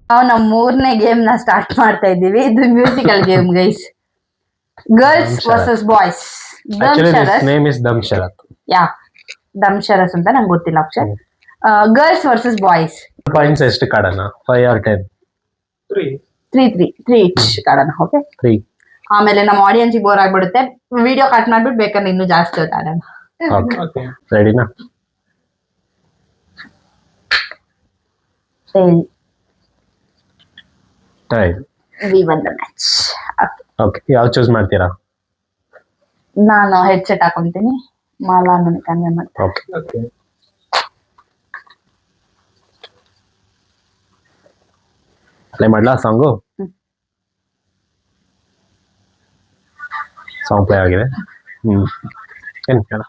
ನಾವು ನಮ್ಮ 3ನೇ ಗೇಮ್ ನ ಸ್ಟಾರ್ಟ್ ಮಾಡ್ತಾ ಇದ್ದೀವಿ. ಇದು musical game guys. Girls versus boys. Name is dumb charades. Yeah, dumb charades ಅಂತ ನಂಗೆ ಗೊತ್ತಿಲ್ಲ Akshar. Girls versus boys. Points ಎಷ್ಟು ಕಾಡೋಣ? 5 or 10? 3 each ಕಾಡೋಣ. ಓಕೆ, 3. ಆಮೇಲೆ ನಮ್ಮ ಆಡಿಯನ್ಸ್ ಬೋರ್ ಆಗ್ಬಿಡುತ್ತೆ. ವಿಡಿಯೋ ಕಟ್ ಮಾಡ್ಬಿಟ್ಟು ಬೇಕಾದ್ರೆ ಇನ್ನೂ ಜಾಸ್ತಿ ಹೊತ್ತು ಆಡೋಣ. ಓಕೆ, ರೆಡಿನಾ? Time. We won the match. Okay, ಯಾವ ಚೂಸ್ ಮಾಡ್ತೀರಾ? ನಾನು ಹೆಡ್ಸೆಟ್ ಹಾಕೊಂತೀನಿ. ಮಾಲಾ ನನಗೆ ಕನ್ವೆ ಮಾಡ್ತೀನಿ. ಓಕೆ. ಪ್ಲೇ ಮಾಡ್ಲಾ ಸಾಂಗು? ಸಾಂಗ್ ಪ್ಲೇ ಆಗಿದೆ. ಏನು ಕೇಳ?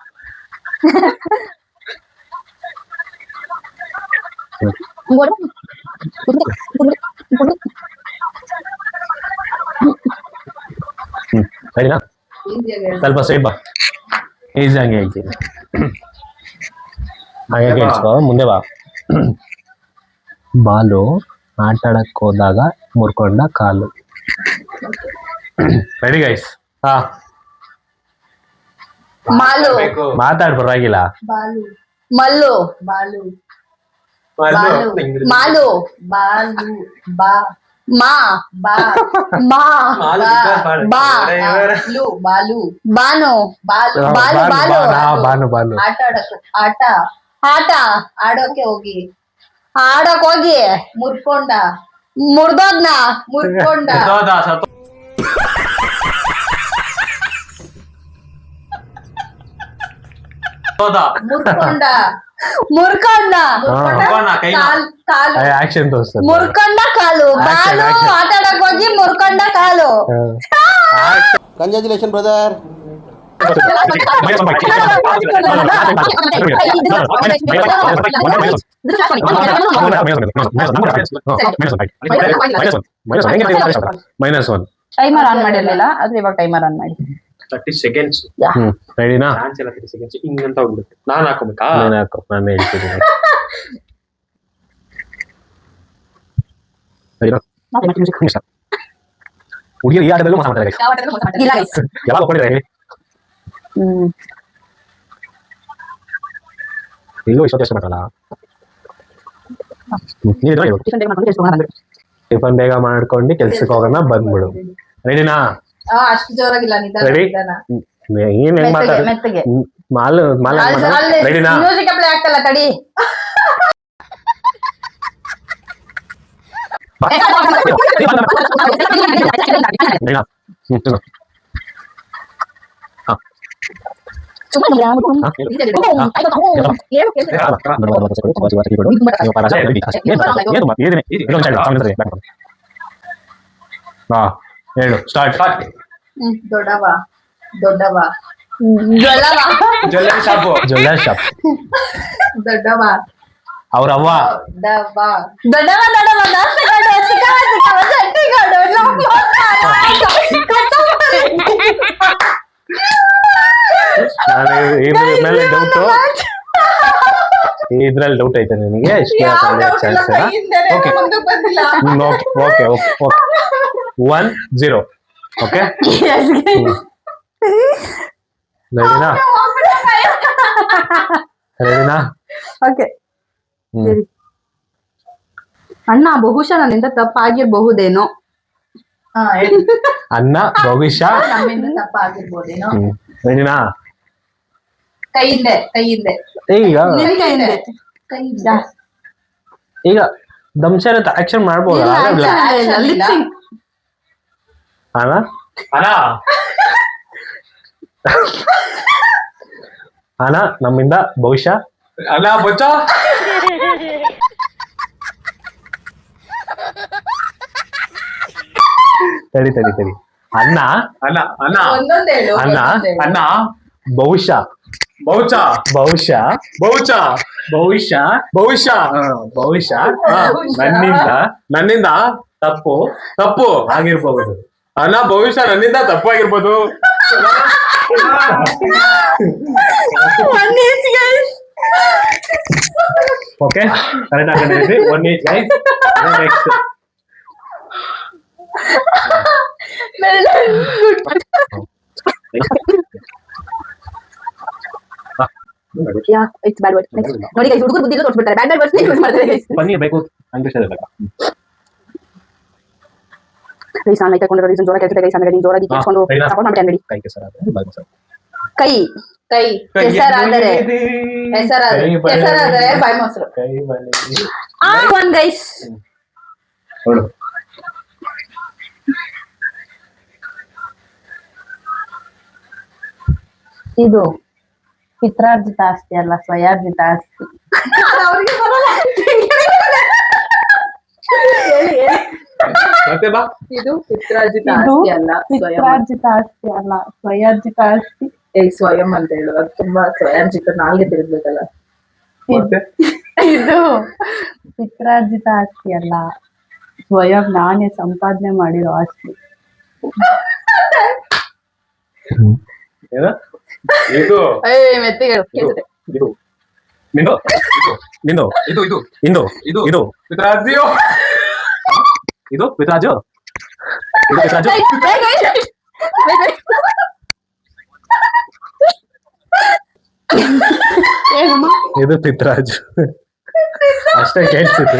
ಸರಿನಾ? ಸ್ವಲ್ಪ ಸೈಡ್ ಬಾ. ಈಸಿ ಹಂಗೆ ಹೇಳ್ತೀನಿ. ಹಾಗೆ ಕೇಳಿಸ್ಕೊ, ಮುಂದೆ ಬಾ. ಬಾಲು ಆಟಾಡಕ್ ಹೋದಾಗ ಮುರ್ಕೊಂಡ ಕಾಲು. Ready guys? ಹಾ, ಮಾಲು. ಮಾತಾಡ್, ಪರವಾಗಿಲ್ಲ. ಮಲ್ಲು. ಬಾಲು. ಮಾಲು. ಬಾಲು. ಬಾ. ಮಾ. ಬಾ. ಮಾ. ಬಾ. ಬಾಲು. ಬಾನು. ಬಾಲು. ಬಾನು. ಬಾನು. ಆಟ ಆಡೋಕೆ ಹೋಗಿ. ಮುರ್ಕೊಂಡ. ಮುರ್ದೋದ್ನ. ಮುರ್ಕೊಂಡ. ಮುರ್ಕೊಂಡ. ಆಕ್ಷನ್ ತೋರಿಸ್ತಾರೆ. ಮುರ್ಕೊಂಡ ಕಾಲು. ಬಾಲು ಆಟ ಆಡಕ್ ಹೋಗಿ ಮುರ್ಕೊಂಡ ಕಾಲು. Congratulation brother. -1. ಟೈಮರ್ ಆನ್ ಮಾಡಿರ್ಲಿಲ್ಲ, ಆದ್ರೆ ಇವಾಗ ಟೈಮರ್ ಆನ್ ಮಾಡಿ. 30 seconds. ರೆಡಿನಾ? 30 seconds ಹಿಂಗಂತ ಹೋಗ್ಬಿಡುತ್ತೆ. ನಾನು ಹಾಕೋಬೇಕಾ? ನಾನು ಹಾಕೋ, ನಾನು ಹೇಳ್ತೀನಿ. ಹುಡುಗಿರು ಈ ಆಟದಲ್ಲೂ ಮೋಸ ಮಾಡ್ತಾರೆ. ಯಾವಾಗ ಕೊಡಿದ್ರೆ ಹೇಳಿ? ಇಲ್ಲೂ ಇಷ್ಟೊತ್ತು ಎಷ್ಟು ಮಾಡ್ರಲ್ಲ. ಟಿಫನ್ ಬೇಗ ಮಾಡ್ಕೊಂಡು ಕೆಲ್ಸಕ್ಕೆ ಹೋಗೋಣ, ಬಂದ್ಬಿಡು. ರೆಡಿನಾ? ಅಷ್ಟು ಜೋರಾಗಿಲ್ಲ, ರೆಡಿ? ಏನ್ ಹೆಂಗ್ ಮಾತಾಡ? ಮಾಲು ರೆಡಿನಾ? ಮ್ಯೂಸಿಕ್ ಪ್ಲೇ ಆಗ್ತಲ್ಲ, ತಡಿ. ಹೇಳು, ಸ್ಟಾರ್ಟ್. ದೊಡ್ಡವ. Jewellery shop. ದೊಡ್ಡವ. ಅವ್ರವ್ವ. ದೊಡ್ಡವ. ಮೇಲೆ ಡೌಟು, ಇದ್ರಲ್ಲಿ ಡೌಟ್ ಐತೆ ನಿನಗೆ? ಓಕೆ. 1-0. ಓಕೆ, ರೆಡಿನಾ? ಓಕೆ. ಅಣ್ಣ, ಬಹುಶಃ ನನ್ನಿಂದ ತಪ್ಪಾಗಿರ್ಬಹುದೇನೋ. ಅಣ್ಣ, ಬಹುಶಃ ನಮ್ಮಿಂದ ತಪ್ಪಾಗಿರ್ಬೋದೇನೋ. ರೆಡಿನಾ? ಕೈಯಿಂದೆ. ಈಗ ದಂಶನ ಆಕ್ಷನ್ ಮಾಡ್ಬೋದಲ್ಲ? ಅಣ್ಣ, ನಮ್ಮಿಂದ ಬಹುಶಃ. ಅಣ್ಣ ಬೊಚ್ಚ. ತಡಿ. ಅಣ್ಣ, ಬಹುಶಃ. ನನ್ನಿಂದ ತಪ್ಪು ಆಗಿರ್ಬಹುದು. ಅಣ್ಣ, ಭವಿಷ್ಯ ನನ್ನಿಂದ ತಪ್ಪಾಗಿರ್ಬೋದು. ಓಕೆ, ಕರೆಕ್ಟ್ ಆಗಿ 1 each guys. Next it's bad word. ನೋಡಿ ಗೈಸ್, ಹುಡುಗರು ಬುದ್ಧಿ ತೋರಿಸ್ಬಿಡ್ತಾರೆ, ಬ್ಯಾಡ್ ವರ್ಡ್ಸ್ ಯೂಸ್ ಮಾಡ್ತಾರೆ ಗೈಸ್. ಪನ್ನೀರ್ ಬೇಕು ಹಂಗೆ ಬೇಕಾ ಗೈಸ್ ನಾನು ಕೈಕೊಂಡು ರೀಸನ್ ಜೋರ ಕೆಲಸ ಗೈಸ್, ಆಮೇಲೆ ಜೋರಾಗಿ ಕೇಳಿಸ್ಕೊಂಡು ಸಪೋರ್ಟ್ ಮಾಡಿ ಅಂಗಡಿ. ಕೈ ಕೆಸರಾದ್ರೆ ಬಾಯಿ ಮೊಸರು. ಕೈ ಕೆಸರಾದರೆ ಬಾಯಿ ಮೊಸರು. ಕೈ ಬಲೆ ಒನ್ ಗೈಸ್. ನೋಡು ಇದು ಪಿತ್ರಾರ್ಜಿತ ಆಸ್ತಿ ಅಲ್ಲ, ಸ್ವಯಾರ್ಜಿತ ಆಸ್ತಿ. ಮತ್ತೆ ಬಾ. ಇದು ಪಿತ್ರಾರ್ಜಿತ ಆಸ್ತಿ ಅಲ್ಲ, ಪಿತ್ರಾರ್ಜಿತ ಆಸ್ತಿ ಅಲ್ಲ, ಸ್ವಯಾರ್ಜಿತ ಆಸ್ತಿ. ಸ್ವಯಂ ಅಂತ ಹೇಳು, ಅದು ತುಂಬಾ ಸ್ವಯಾರ್ಜಿತ, ನಾಲ್ಗೆ ತಿರುಗ್ಬೇಕಲ್ಲ. ಮತ್ತೆ ಇದು ಪಿತ್ರಾರ್ಜಿತ ಆಸ್ತಿ ಅಲ್ಲ, ಸ್ವಯಂ ನಾನೇ ಸಂಪಾದನೆ ಮಾಡಿರೋ ಆಸ್ತಿ. ಏನ ಇದು ಮೆತ್ತಿಗೆ ಇದು ನಿಂದು ನಿಂದು ಇದು ಇದು ಇಂದು ಇದು ಇದು ಪಿತ್ರಾರ್ಜಿಯೋ ಇದು ಪಿತ್ರಾಜು ಇದು ಪಿತ್ರಾಜು ಇದು ಪಿತ್ರಾಜು ಅಷ್ಟೇ ಕೇಳಿಸಿತ್ತು.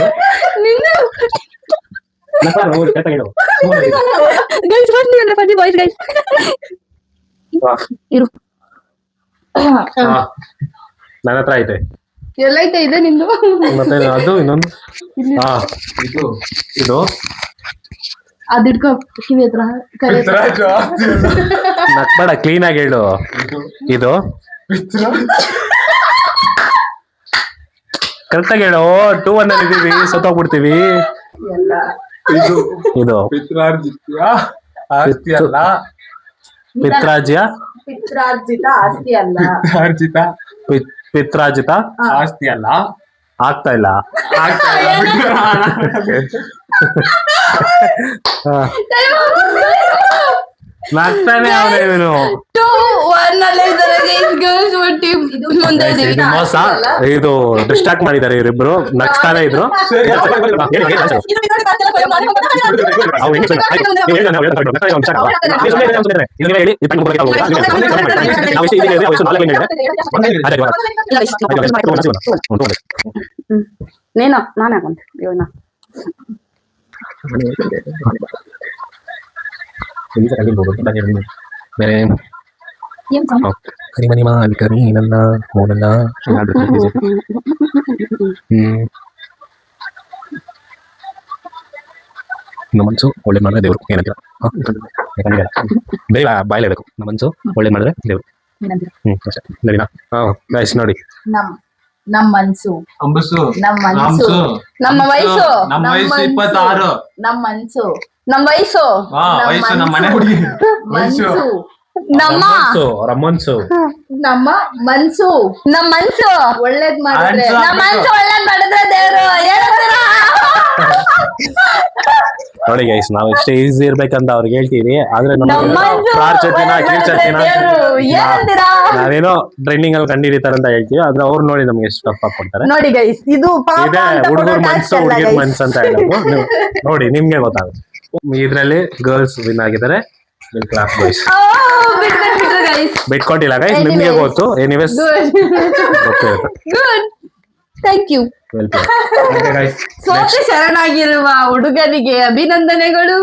ನನ್ನ ಹತ್ರ ಐತೆ ಎಲ್ಲೈತೆ ಇದೆ ನಿಂದು. ಮತ್ತೆ ಅದು ಇನ್ನೊಂದು ಹಾ ಇದು ಇದು ಅದ್ ಇಟ್ಕೊ ಕಿವಿ ಹತ್ರ ಪಿತ್ರಾರ್ಜು ಆಸ್ತಿ ಅಲ್ಲ. ನಕ್ಬೇಡ, ಕ್ಲೀನ್ ಆಗಿ ಹೇಳು. ಇದು ಕರೆಕ್ಟಾಗಿ ಹೇಳು. 2-1 ಅಲ್ಲಿ ಇದೀವಿ, ಸತ್ತೋಗ್ಬಿಡ್ತೀವಿ. ಎಲ್ಲ ಇದು ಇದು ಪಿತ್ರಾರ್ಜಿತ ಆಸ್ತಿ ಅಲ್ಲ. ಪಿತ್ರಾಜ್ಯ ಪಿತ್ರಾರ್ಜಿತ ಆಸ್ತಿ ಅಲ್ಲ. ಪಿತ್ರಾರ್ಜಿತ ಪಿತ್ರಾಜಿತ ಆಸ್ತಿ ಅಲ್ಲ. ಆಗ್ತಾ ಇಲ್ಲ. ಆಗ್ತಾ ಇಲ್ಲ, ಬಿಟ್ಬಿಡು. ನಾಗ್ತಾನೆ ಅವನೇ ಇವನು. 2-1 ಅಲ್ಲೇ ಇದ್ದಾರೆ ಗೈಸ್. ಗರ್ಲ್ಸ್ ಒನ್ ಟೀಮ್ ಮುಂದೆ ಇದು ಇದೀವಿ. ಮೋಸ. ಇದು ಡಿಸ್ಟ್ರಾಕ್ಟ್ ಮಾಡಿದ್ದಾರೆ ಇವರಿಬ್ರು, ನಗ್ಸ್ತಾನೆ ಇದ್ರು. ಸರಿ, ಅವ್ರು ಹೆಂಗೆ ಹೇಳ್ತಾರೆ? ನೀವು ಹೇಳಿ, ನಾನು ಹೇಳ್ತಾರೆ. ನಗ್ತಾನೆ ಅವ್ನು start ಮಾಡು. ನೀವು ಸುಮ್ನೆ ಇರಿ, ಸುಮ್ನೆ ಇರಿ. ಇದು ನೀವೇ ಹೇಳಿ, ಇದು ತಂದು ಕೊಡೋಕೆ ಆಗೋಲ್ಲ. ನಾವು ಎಷ್ಟು ಇದೆ, ನಾವು ಎಷ್ಟು 4 ಲೈನ್ ಇದೆ. ಅದೇ ಇವಾಗ. ನೀನು ನಾನು ಹಾಕೊಂಡೆ ಇವನ್ನ. ಬೇರೆ ಕರಿ ಮನಿ ಮಾಲ್ ಕರಿ ನನ್ನ ಮೋನಲ್ಲ ನಮ್ಮ ಮನಸ್ಸು ಒಳ್ಳೆ ಮಾಡಿದ್ರೆ ದೇವರು ಏನಂತೀರ? ಬೇಗ ಬಾಯಲ್ಲಿ ಹೇಳ್ಬೇಕು. ನಮ್ಮ ಮನಸ್ಸು ಒಳ್ಳೆ ಮಾಡಿದ್ರೆ ದೇವರು. ಅಷ್ಟೇ ಸರಿನಾ? ಗೈಸ್ ನೋಡಿ, ನಮ್ ಮನ್ಸು, ಅಂಬಸು ನಮ್ ಮನ್ಸು, ನಮ್ಮ ವಯಸ್ಸು, ನಮ್ಮ ವಯಸ್ಸು 26. ನಮ್ ಮನ್ಸು, ನಮ್ಮ ವಯಸ್ಸು, ವಯಸ್ಸು ನಮ್ಮ ಮನೆ ಹುಡುಗಿ ವಯಸ್ಸು. ಮನ್ಸು, ನಮ್ಮ ರಮ್ಮನ್ಸು ನಮ್ಮ ಮನ್ಸು, ನಮ್ಮ ಮನ್ಸು ಒಳ್ಳೇದ್ ಮಾಡಿದ್ರೆ, ಅನ್ಸು. ನಮ್ಮ ಮನ್ಸು ಒಳ್ಳೇದ್ ಮಾಡಿದ್ರೆ ದೇವ್ರು. ಏನಂತೀರಾ? ನೋಡಿ ಗೈಸ್, ನಾವು ಎಷ್ಟೇ ಈಸಿ ಇರ್ಬೇಕಂತ ಅವ್ರಿಗೆ ಹೇಳ್ತೀವಿ, ಆದ್ರೆ ನಮ್ಮ ನಮ್ಮ ಮನ್ಸು ಪ್ರಾರ್ಥಿನ ಒಳ್ಳೇದ್ ಕೀರ್ಚತಿನ ಮಾಡಿದ್ರೆ ದೇವ್ರು. ಏನಂತೀರಾ? ನಾವೇನೋ ಟ್ರೈನಿಂಗ್ ಅಲ್ಲಿ ಕಂಡಿಡಿತಾರೆ ಅಂತ ಹೇಳ್ತೀವಿ, ಆದ್ರೆ ಅವ್ರು ನೋಡಿ ನಮ್ಗೆ ಎಷ್ಟು ಟಫ್ ಕೊಡ್ತಾರೆ. ನೋಡಿ ಗೈಸ್, ಇದು ಪಾಪ ಇದೆ ಅಂತ ಹುಡುಗರ ಕೊಡೋ ಮನ್ಸು, task ಅಲ್ಲ ಹುಡುಗಿರ guys. ಮನ್ಸು ಅಂತ ಹೇಳೋದು. ನೀವು ನೋಡಿ, ನಿಮ್ಗೆ ಗೊತ್ತಾಗುತ್ತೆ. ಇದ್ರಲ್ಲಿ ಗರ್ಲ್ಸ್ ವಿನ್ ಆಗಿದ್ದಾರೆ, ಕ್ಲಾಸ್ ಬಾಯ್ಸ್ ಬಿಟ್ಬಿಟ್ರು guys. ಬಿಟ್ಕೊಟ್ಟಿಲ್ಲ ಗೈಸ್, Anyways. ನಿಮ್ಗೆ ಗೊತ್ತು. Anyways Good. Thank you. ಸೋತು ಶರಣಾಗಿರುವ ಹುಡುಗನಿಗೆ ಅಭಿನಂದನೆಗಳು.